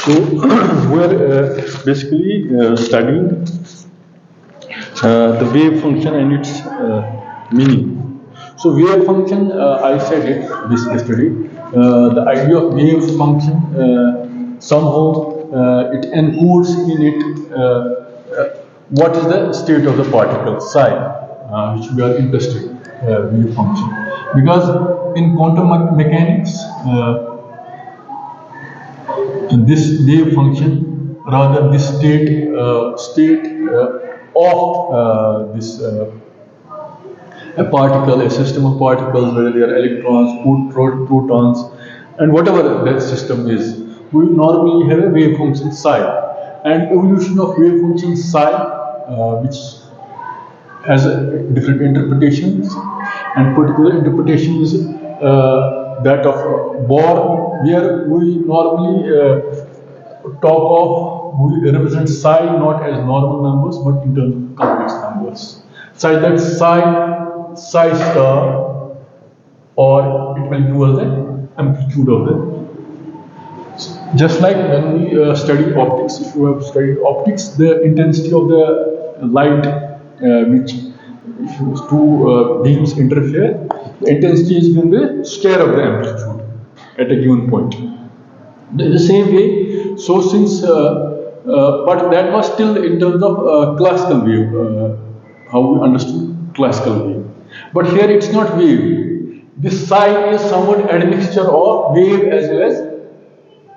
So we are basically studying the wave function and its meaning. So wave function, I said it this yesterday. The idea of wave function somehow it encodes in it what is the state of the particle psi, which we are interested wave function, because in quantum mechanics. This wave function, rather this state of this a particle, a system of particles, whether they are electrons, protons, and whatever that system is, we normally have a wave function psi. And evolution of wave function psi, which has different interpretations, and particular interpretation is that of Bohr, where we normally talk of, we represent psi not as normal numbers but in terms of complex numbers, such that psi star, or it will give us the amplitude of the. Just like when we study optics, if you have studied optics, the intensity of the light, which if two beams interfere, the intensity is given the square of the amplitude at a given point. In the same way, so since, but that was still in terms of classical wave, how we understood classical wave. But here it's not wave. This psi is somewhat admixture of wave as well as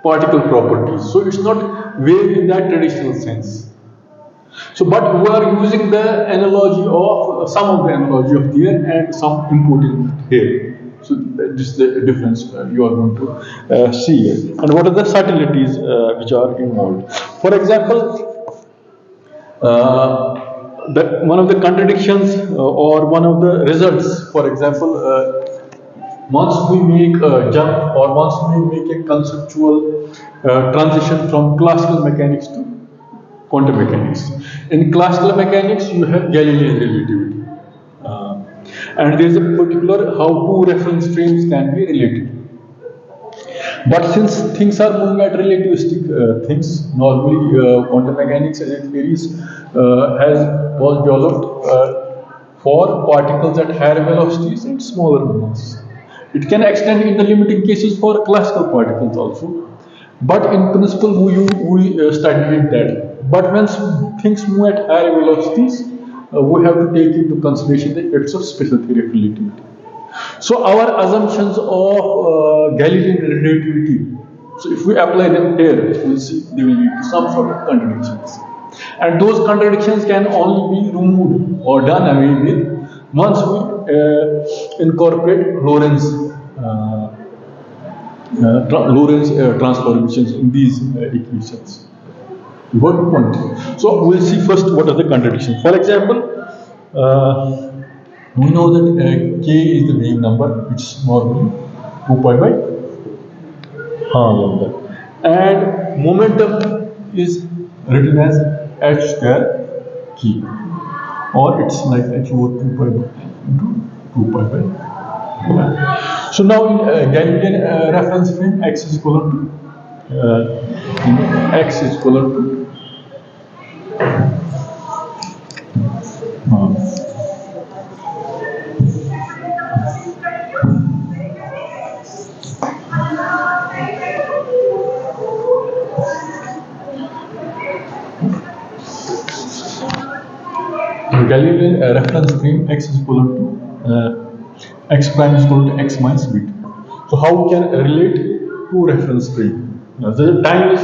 particle properties. So it's not wave in that traditional sense. So, but we are using the analogy of some of the analogy of there and some importing here. So this is the difference you are going to see here. And what are the subtleties which are involved? For example, one of the contradictions or one of the results, for example, once we make a jump or once we make a conceptual transition from classical mechanics to quantum mechanics. In classical mechanics, you have Galilean relativity. And there is a particular how two reference frames can be related. But since things are moving at relativistic things, normally quantum mechanics as it varies was developed for particles at higher velocities and smaller mass. It can extend in the limiting cases for classical particles also. But in principle, we studied that. But when things move at higher velocities, we have to take into consideration the effects of special theory of relativity. So our assumptions of Galilean relativity, so if we apply them here, we will see they will lead to some sort of contradictions. And those contradictions can only be removed or done away with once we incorporate Lorentz transformations in these equations. Got the point? So we'll see first what are the contradictions. For example, we know that k is the wave number, which is normally 2 pi by lambda, and momentum is written as h square k, or it's like h over 2 pi by into 2 pi by. So now in Galilean reference frame, x is equal to x is equal to Galilean reference frame, x is equal to x prime is equal to x minus beta. So how we can relate two reference frame? The time is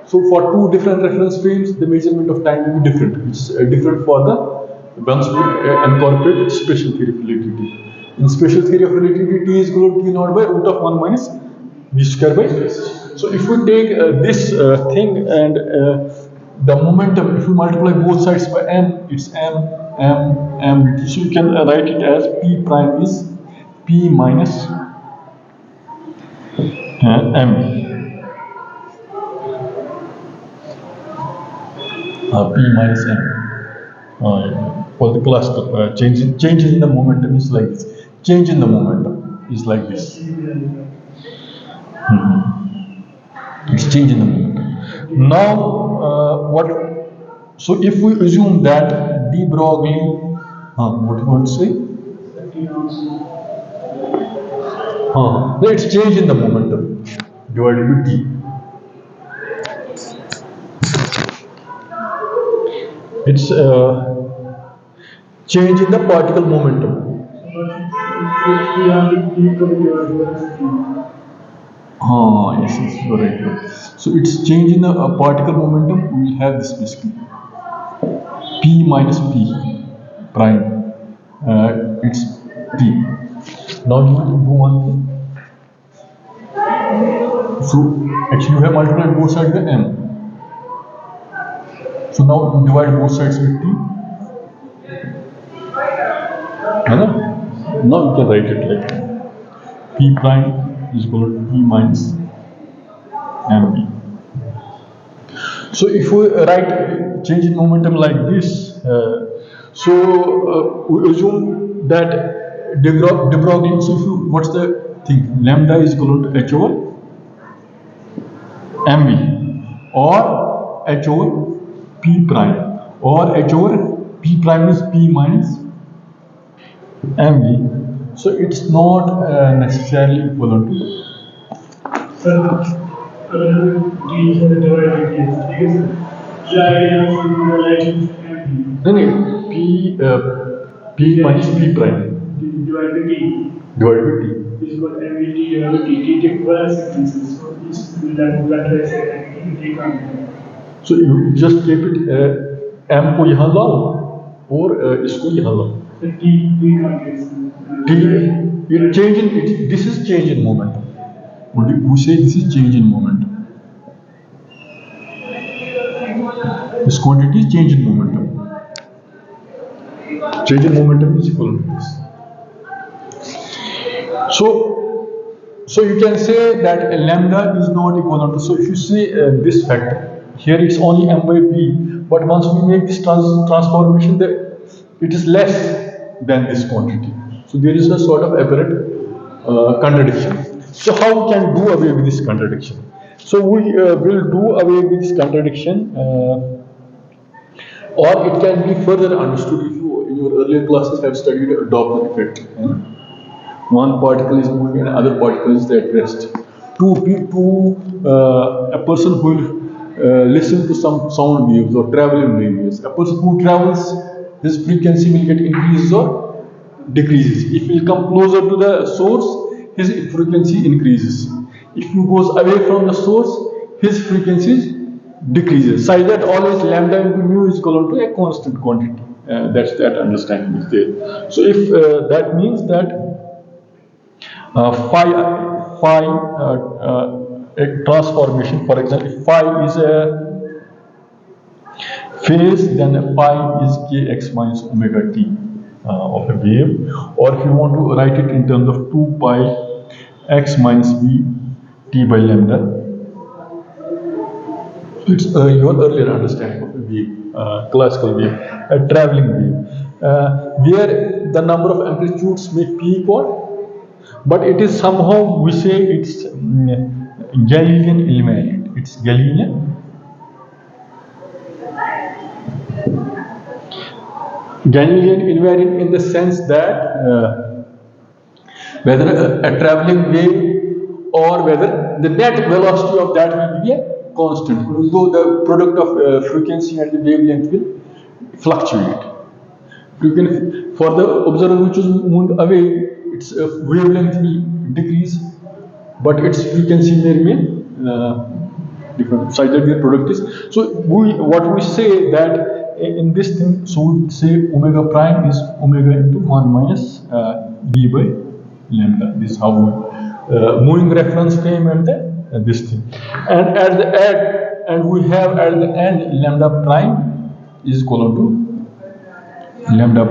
so for two different reference frames, the measurement of time will be different. It's different for the once we incorporate special theory of relativity. In special theory of relativity, T is equal to T naught by root of 1 minus v square by s. So if we take this thing and the momentum, if we multiply both sides by m, it's m. So you can write it as p prime is p minus m. P minus m. For the cluster, change in the momentum is like this. Change in the momentum is like this. It's change in the momentum. Now, what? So if we assume that de Broglie, what you want to say? It's change in the momentum divided by t. It's change in the particle momentum. Yes, yes, you're right. So it's change in the particle momentum. We will have this basically p minus p prime. It's p. Now you will do one thing. So actually you have multiplied both sides with m. So now divide both sides with t. Now you can write it like p prime is equal to p minus mp. So if we write change in momentum like this, we assume that de Broglie. So what's the thing? Lambda is equal to h over mv or h over p prime or h over p prime is p minus mv. So it's not necessarily equivalent to. P p minus p prime divided by t. Is got MVT divided by t. Take one sequences. So this that is so you just keep it m को यहाँ लाओ और इसको यहाँ लाओ. T it change in it. This is change in momentum. We say this is change in momentum. This quantity is change in momentum. Change in momentum is equal to this. So you can say that lambda is not equivalent to. So if you see this factor, here it's only m by p, but once we make this transformation, it is less than this quantity. So there is a sort of apparent contradiction. So how we can do away with this contradiction? So we will do away with this contradiction, or it can be further understood if you in your earlier classes have studied a Doppler effect. One particle is moving and other particle is at rest. A person who will listen to some sound waves or travel in waves. A person who travels, his frequency will get increases or decreases. If he will come closer to the source, his frequency increases. If he goes away from the source, his frequency decreases. So that always lambda into mu is equal to a constant quantity. That's that understanding is there. So if that means that phi a transformation, for example, if phi is a phase, then phi is kx minus omega t of a wave, or if you want to write it in terms of 2 pi x minus v t by lambda. It's your earlier understanding of a wave, classical wave, a traveling wave, where the number of amplitudes may peak or, but it is somehow we say it's Galilean invariant. It's Galilean. Galilean invariant in the sense that whether a traveling wave or whether the net velocity of that will be a constant, although the product of frequency and the wavelength will fluctuate. For the observer which is moving away, its wavelength will decrease, but its frequency may remain different. So that the product is. So what we say that in this thing, so we say omega prime is omega into 1 minus v by lambda. This is how we moving reference frame and this thing. And at the end, and we have at the end lambda prime is equal to lambda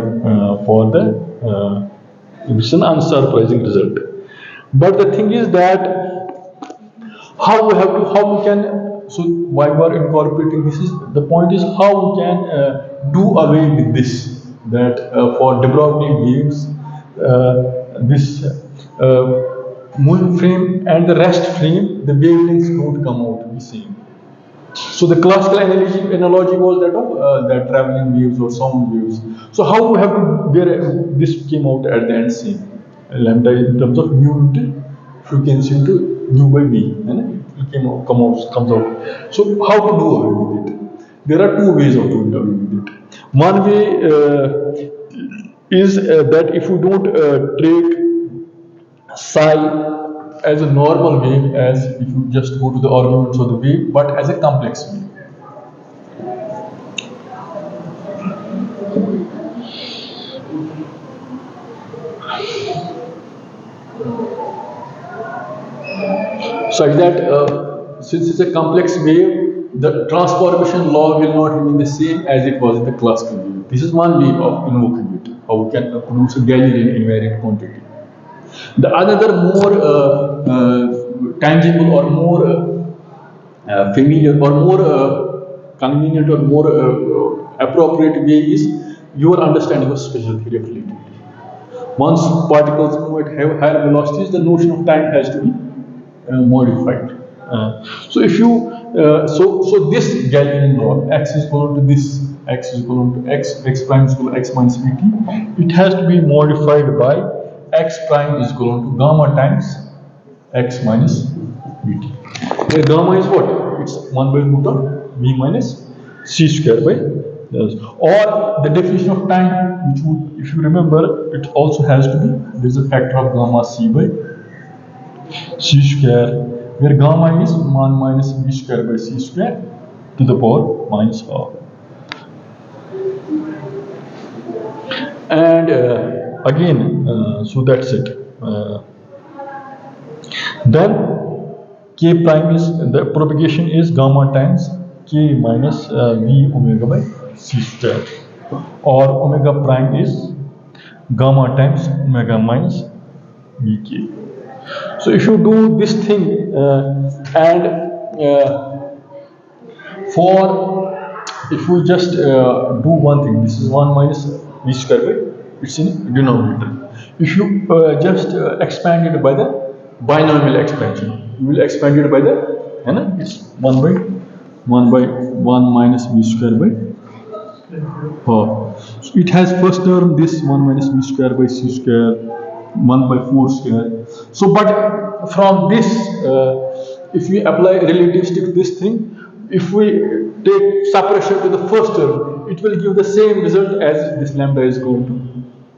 for the it's an unsurprising result. But the thing is that how we can, so why we are incorporating this is the point is how we can do away with this, that for de Broglie waves this moving frame and the rest frame, the wavelengths don't come out the same. So the classical analogy was that of the traveling waves or sound waves. So how we have to this came out at the end same lambda in terms of mu into frequency into mu by v, and it comes out. So how to do away with it? There are two ways of doing away with it. One way is that if you don't take psi as a normal wave, as if you just go to the arguments of the wave, but as a complex wave. Such that since it's a complex wave, the transformation law will not remain the same as it was in the classical wave. This is one way of invoking it, how we can produce a Galilean invariant quantity. The another more tangible or more familiar or more convenient or more appropriate way is your understanding of special theory of relativity. Once particles move at higher velocities, the notion of time has to be modified. So if you so this Galilean law, x is equal to this, x is equal to x prime is equal to x minus vt, it has to be modified by x prime is equal to gamma times x minus vt. The gamma is what? It's 1 by root of v minus c square by this. Or the definition of time, which would, if you remember, it also has to be, there's a factor of gamma c by c square, where gamma is 1 minus v square by c square to the power minus r. And again, so that's it. Then k prime is, the propagation is gamma times k minus v omega by c square, or omega prime is gamma times omega minus vk. So if you do this thing and if you just do one thing, this is 1 minus v square by, it's in denominator. If you just expand it by the binomial expansion, you will expand it by the, it's 1 by 1 minus v square by 4. So it has first term this 1 minus v square by c square, 1 by 4 square. So but from this, if we apply relativistic to this thing, if we take separation to the first term, it will give the same result as this lambda is equal to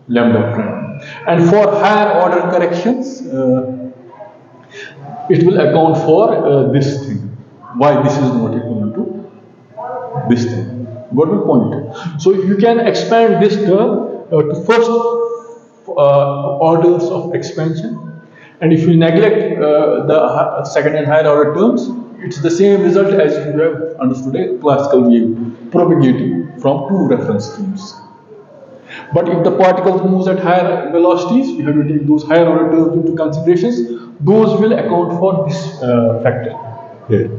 lambda prime. And for higher order corrections, it will account for this thing. Why this is not equal to this thing. Got my point? So you can expand this term to first orders of expansion, and if you neglect the second and higher order terms, it's the same result as you have understood a classical wave propagating from two reference streams. But if the particle moves at higher velocities, you have to take those higher order terms into considerations. Those will account for this factor here.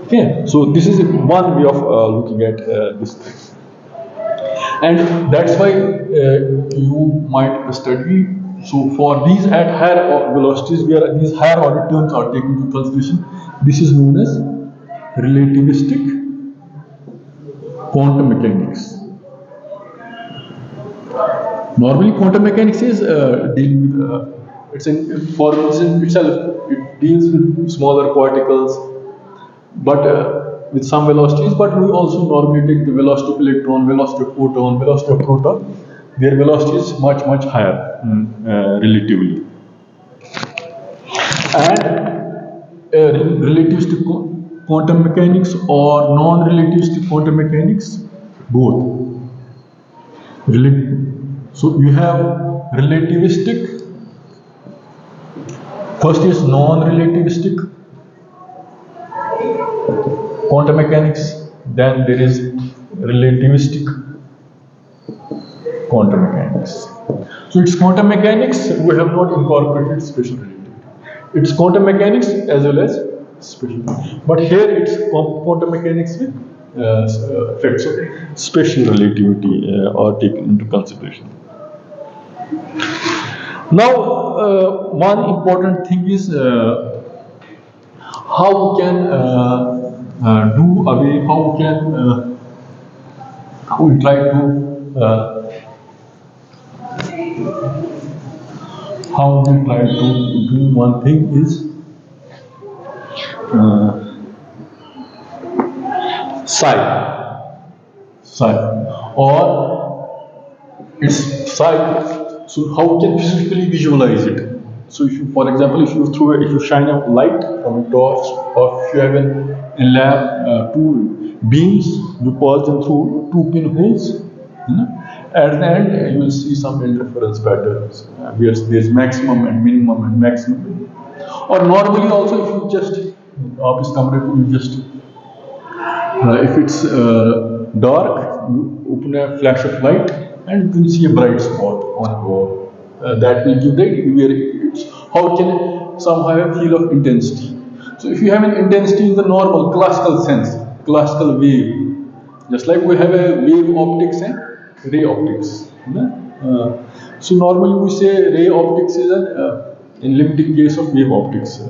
Okay, so this is one way of looking at this thing. And that's why you might study. So for these at higher velocities, where these higher order terms are taken into consideration, this is known as relativistic quantum mechanics. Normally, quantum mechanics is dealing with it's in formalism itself. It deals with smaller particles, but with some velocities. But we also normally take the velocity of electron, velocity of photon, velocity of proton. Their velocity is much higher relatively. And relativistic quantum mechanics or non-relativistic quantum mechanics, both. So you have relativistic. First is non-relativistic quantum mechanics. Then there is relativistic quantum mechanics. So it's quantum mechanics. We have not incorporated special relativity. It's quantum mechanics as well as special. But here it's quantum mechanics with effects of special relativity are taken into consideration. Now, one important thing is how we can do away, how we try to do one thing is psi, psi, or it's psi. So how we can physically visualize it? So if you, for example, if you shine a light from a torch, or if you have in lab two beams, you pass them through two pinholes. At the end, you will see some interference patterns where there's maximum and minimum and maximum. Or normally also, if you just office computer, you just if it's dark, you open a flash of light and you can see a bright spot on a wall. That will give the how it can somehow have a feel of intensity. So if you have an intensity in the normal classical sense, classical wave, just like we have a wave optics and ray optics. So normally we say ray optics is in limited case of wave optics.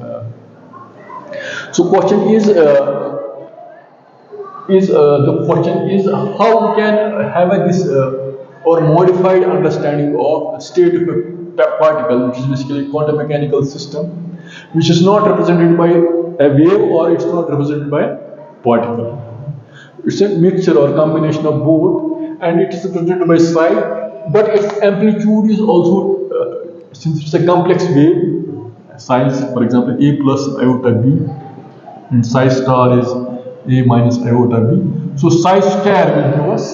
So question is the question is how we can have this or modified understanding of state of a particle, which is basically a quantum mechanical system, which is not represented by a wave or it's not represented by a particle. It's a mixture or combination of both, and it is represented by psi, but its amplitude is also, since it's a complex wave, psi is, for example, a plus iota b, and psi star is a minus iota b. So psi square will give us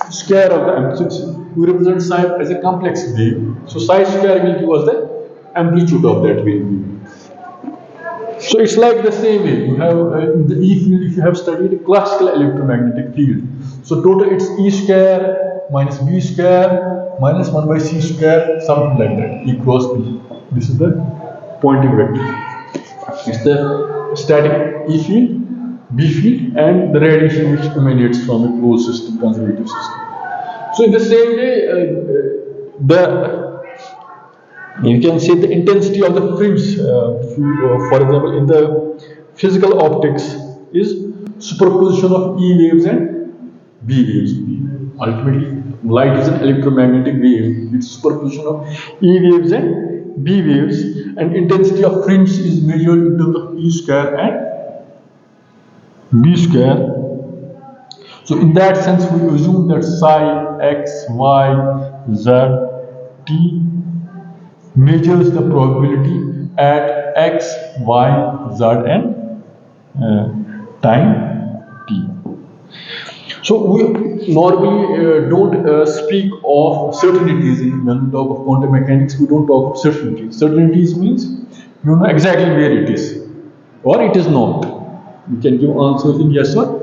square of the amplitude. We represent psi as a complex wave. So psi square will give us the amplitude of that wave. So it's like the same way. You have in the E field, if you have studied classical electromagnetic field. So total it's E square minus B square minus 1 by C square, something like that, E cross B. This is the Poynting vector. It's the static E field, B field, and the radiation which emanates from a closed system, conservative system. So in the same way, you can see the intensity of the fringe, for example, in the physical optics is superposition of E waves and B waves. Ultimately, light is an electromagnetic wave. It's superposition of E waves and B waves, and intensity of fringe is measured in terms of E square and B square. So in that sense, we assume that psi, x, y, z, t measures the probability at x, y, z and time t. So we normally don't speak of certainties when we talk of quantum mechanics. We don't talk of certainties. Certainties means you know exactly where it is, or it is not. You can give answers in yes or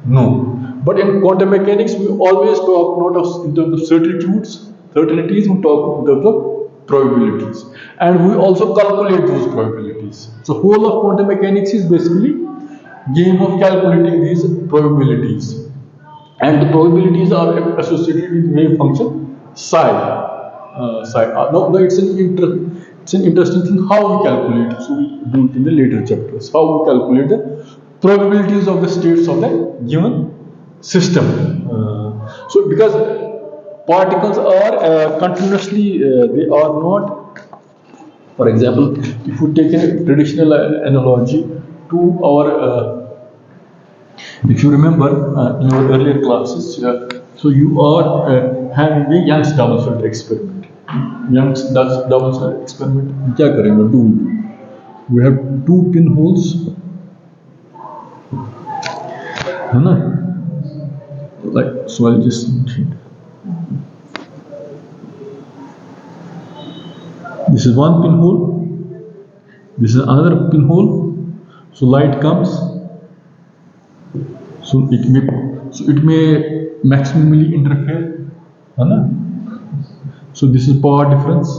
no. But in quantum mechanics, we always talk not in terms of certainties, we talk in terms of probabilities, and we also calculate those probabilities. So whole of quantum mechanics is basically game of calculating these probabilities, and the probabilities are associated with wave function psi. No, it's an interesting thing how we calculate it. So we do it in the later chapters. How we calculate the probabilities of the states of the given system. So because particles are continuously, they are not, for example, if you take a traditional analogy to our, if you remember in your earlier classes, so you are having a Young's double slit experiment. Young's double slit experiment, क्या करेंगे? We have two pinholes, है ना? Like, so I'll just this is one pinhole, this is another pinhole. So light comes, so it may maximally interfere, so this is power difference.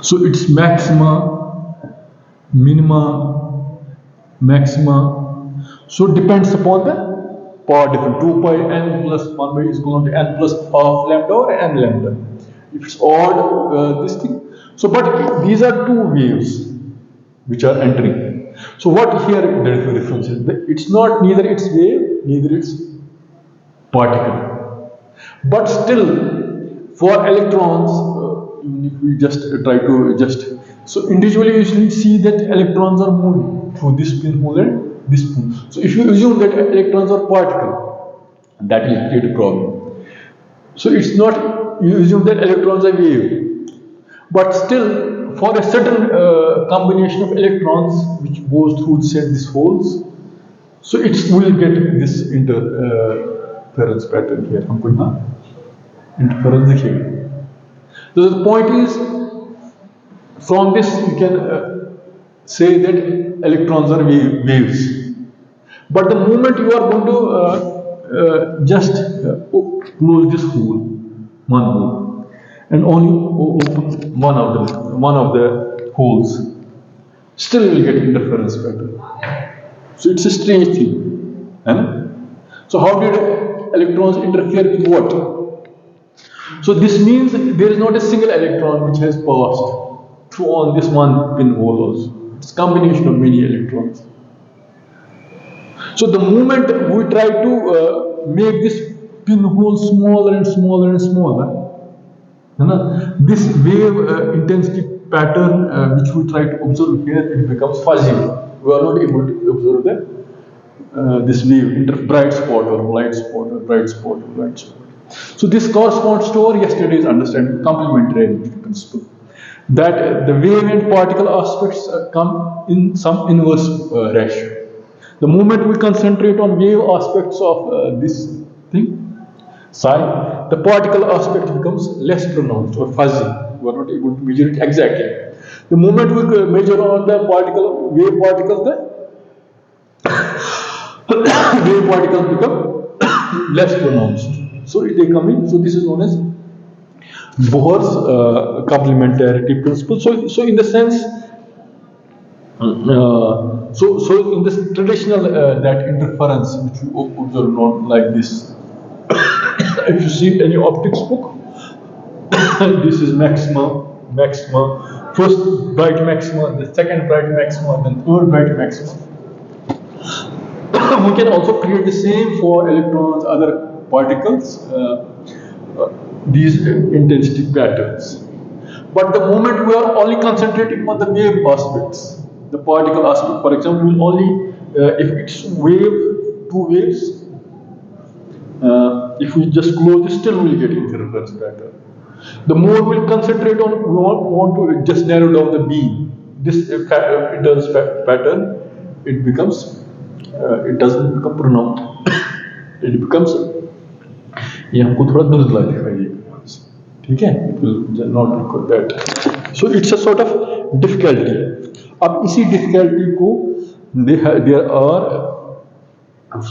So it's maxima, minima, maxima. So it depends upon the power difference. 2 pi n plus 1 by is equal to n plus half lambda or n lambda. If it's odd, this thing. So, but these are two waves. which are entering. So what here the difference is? It's not neither it's wave, neither it's particle. But still, for electrons, even if we just try to just, so individually you usually see that electrons are moving through this pinhole and this pinhole. So if you assume that electrons are particle, that will create a problem. So it's not, you assume that electrons are wave, but still for a certain combination of electrons which goes through say these holes, so it will get this interference pattern here. हमको यहाँ interference दिखेगा. So the point is, from this you can say that electrons are waves. But the moment you are going to just close this hole, one hole, and only open one of the holes, still you will get interference pattern. So it's a strange thing. So how did electrons interfere with what? So this means there is not a single electron which has passed through on this one pinhole also. It's a combination of many electrons. So the moment we try to make this pinhole smaller and smaller and smaller, this wave intensity pattern which we try to observe here, it becomes fuzzy. We are not able to observe this wave, bright spot or light spot or bright spot or light spot. So this corresponds to our yesterday's understanding, complementary relativity principle, that the wave and particle aspects come in some inverse ratio. The moment we concentrate on wave aspects of this thing, psi, the particle aspect becomes less pronounced or fuzzy. We are not able to measure it exactly. The moment we measure on the particle, wave particles, the wave particles become less pronounced. So they come in. So this is known as Bohr's complementarity principle. So in the sense, so in this traditional that interference which we observe not like this. If you see any optics book, this is maxima, first bright maxima, the second bright maxima, then third bright maxima. We can also create the same for electrons, other particles, these intensity patterns. But the moment we are only concentrating on the wave aspects, the particle aspect, for example, will only, if it's wave, two waves, if we just close this, still we'll get interference pattern. The more we'll concentrate on, we want to just narrow down the beam. This interference pattern, it becomes, it doesn't become pronounced. It becomes, ये हमको थोड़ा धुंधला दिखाइएगा, ठीक है? It will not record that. So it's a sort of difficulty. अब इसी difficulty को there are,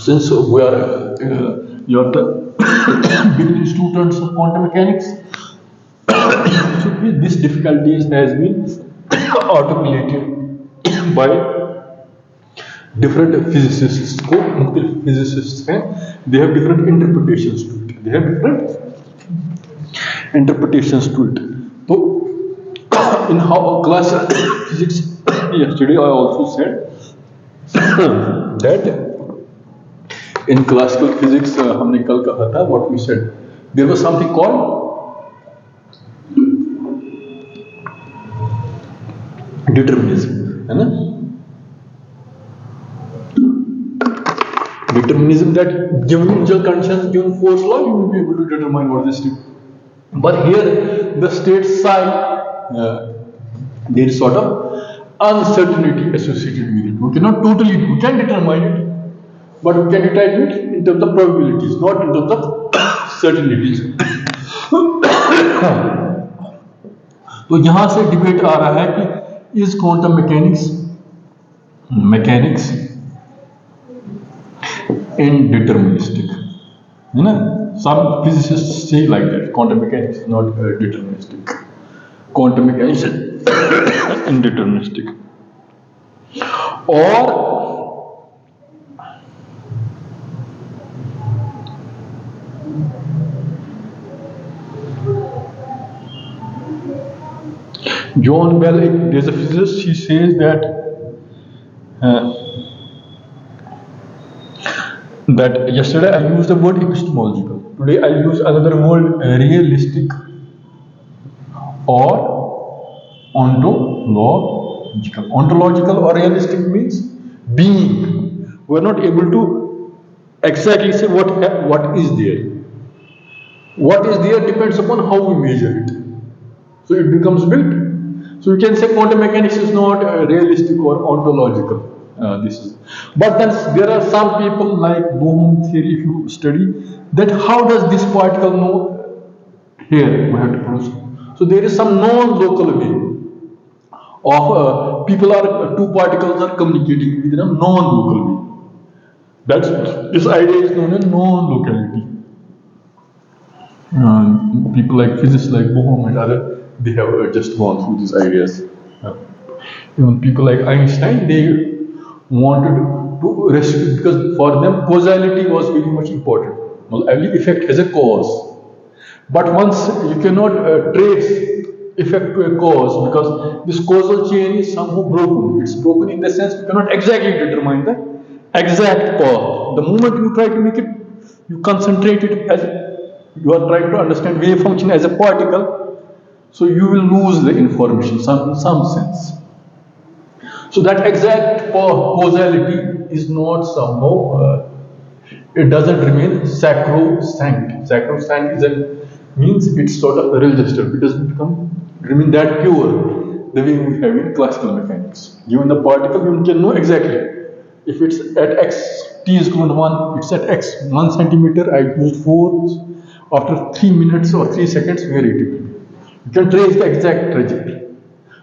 since we are you are the beginning students of quantum mechanics, so this difficulty has been articulated by different physicists. Physicists हैं, they have different interpretations to it. So in how classical physics, yesterday I also said that in classical physics, हमने कल कहा था, what we said, there was something called determinism, है ना? Determinism, that given initial conditions, given force law, you will be able to determine what is the state. But here, the state psi, there is sort of uncertainty associated with it. We cannot totally, we can determine it, but we can determine it in terms of probabilities, not in terms of certainties. तो यहाँ से debate आ रहा है कि is quantum mechanics indeterministic, है ना? Some physicists say like that, quantum mechanics is not deterministic. Quantum mechanics is indeterministic. Or John Bell, there's a physicist, he says that that yesterday I used the word epistemological. Today I use another word, realistic or ontological. Ontological or realistic means being. We are not able to exactly say what is there. What is there depends upon how we measure it. So it becomes built. So you can say quantum mechanics is not realistic or ontological. This is, but then there are some people like Bohm theory. If you study that, how does this particle know? Here we have to prove. So there is some non-local way of people are two particles are communicating within a non-local way. That's this idea is known as non-locality. People like physicists like Bohm and other, they have just gone through these ideas. Even people like Einstein, they wanted to rescue, because for them causality was very much important. Well, every effect has a cause, but once you cannot trace effect to a cause, because this causal chain is somehow broken. It's broken in the sense you cannot exactly determine the exact path. The moment you try to make it, you concentrate it as you are trying to understand wave function as a particle, so you will lose the information in some sense. So that exact causality is not somehow, it doesn't remain sacrosanct. Sacrosanct is means it's sort of registered. It doesn't remain that pure the way we have in classical mechanics. Given the particle, you can know exactly if it's at x, t is equal to 1, it's at x 1 centimeter, I used force. After 3 minutes or 3 seconds, where it will be. You can trace the exact trajectory.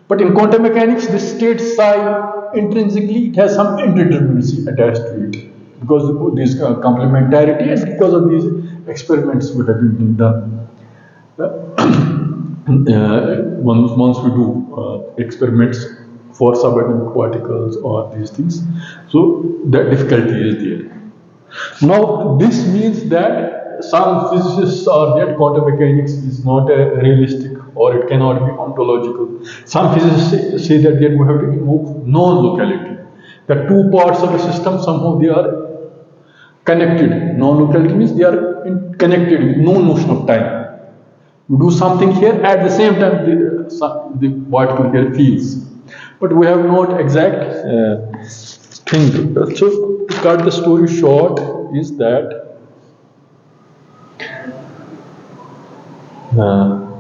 But in quantum mechanics, this state psi intrinsically it has some indeterminacy attached to it, because of this complementarity and because of these experiments which have been done. Once we do experiments for subatomic particles or these things, so that difficulty is there. Now, this means that some physicists are that quantum mechanics is not realistic or it cannot be ontological. Some physicists say that we have to invoke non-locality. The two parts of a system somehow they are connected. Non-locality means they are connected with no notion of time. You do something here, at the same time the particle here feels. But we have not exact thing. So to cut the story short is that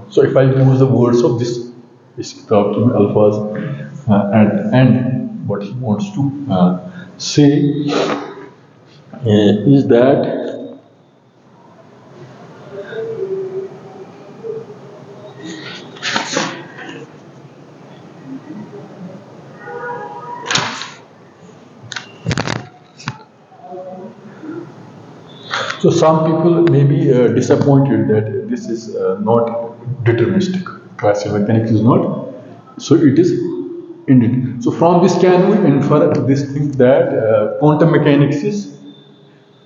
so if I use the words of this Alphas at the end, what he wants to say is that so some people may be disappointed that this is not deterministic. Classical mechanics is not. So it is indeed. So from this can we infer this thing that quantum mechanics is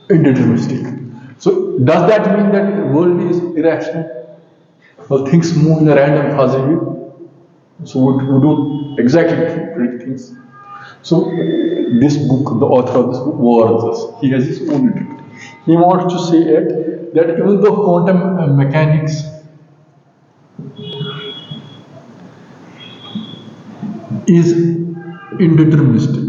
indeterministic. So does that mean that the world is irrational? Well, things move in a random fuzzy way. So we don't exactly predict things. So this book, the author of this book warns us. He has his own interpretation. He wants to say that even though quantum mechanics is indeterministic,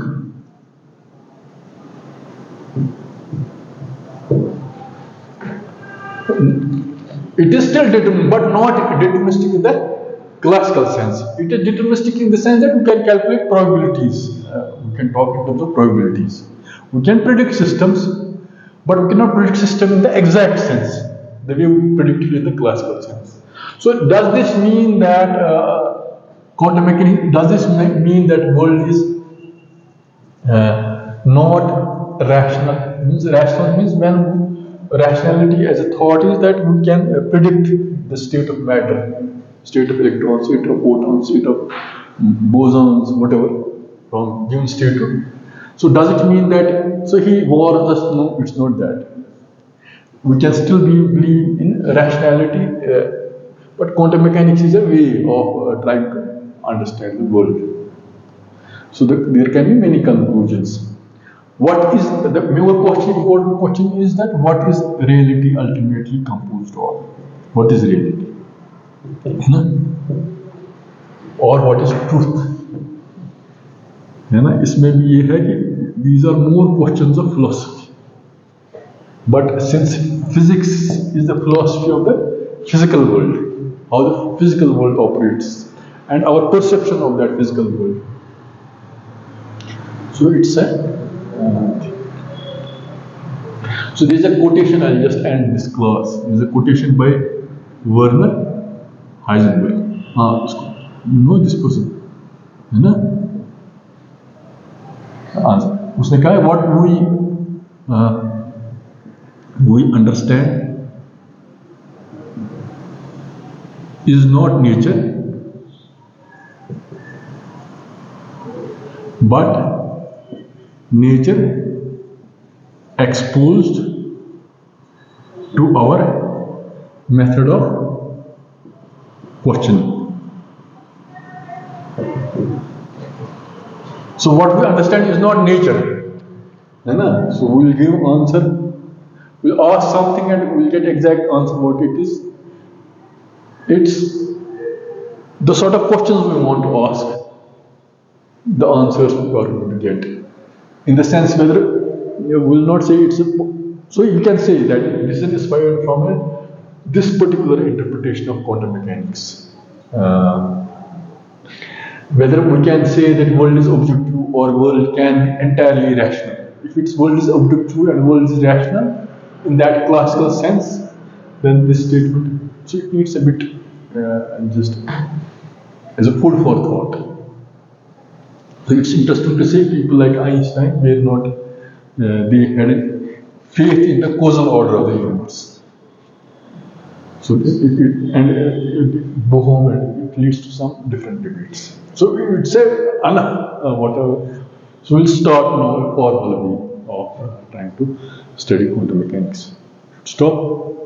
it is still determined, but not deterministic in the classical sense. It is deterministic in the sense that we can calculate probabilities. We can talk in terms of probabilities. We can predict systems, but we cannot predict system in the exact sense, the way we predict it in the classical sense. So does this mean that quantum mechanics, does this mean that world is not rational? Means rational means when rationality as a thought is that we can predict the state of matter, state of electrons, state of photons, state of bosons, whatever, from given state of. So does it mean that, so he warns us, no, it's not that. We can still believe in rationality, but quantum mechanics is a way of trying to understand the world. So there can be many conclusions. What is the more question, important question is that what is reality ultimately composed of? What is reality? है ना? और what is truth? है ना? इसमें भी ये है कि these are more questions of philosophy. But since physics is the philosophy of the physical world, how the physical world operates, and our perception of that physical world. So it's a. So there's a quotation. I'll just end this class. There's a quotation by Werner Heisenberg. You know this person, है ना? उसने कहा what we understand is not nature, but nature exposed to our method of questioning. So what we understand is not nature. So we will give answer, we'll ask something and we'll get exact answer what it is. It's the sort of questions we want to ask, the answers we are going to get. In the sense whether you will not say it's a, so you can say that this is inspired from this particular interpretation of quantum mechanics. Whether we can say that world is objective or world can be entirely rational. If its world is objective and world is rational, in that classical sense, then this statement, so it needs a bit just as a food for thought. So it's interesting to say people like Einstein were not, they had a faith in the causal order of the universe. So Bohm, and it leads to some different debates. So we would say, whatever. So we'll start now a formal way of trying to study quantum mechanics. Stop.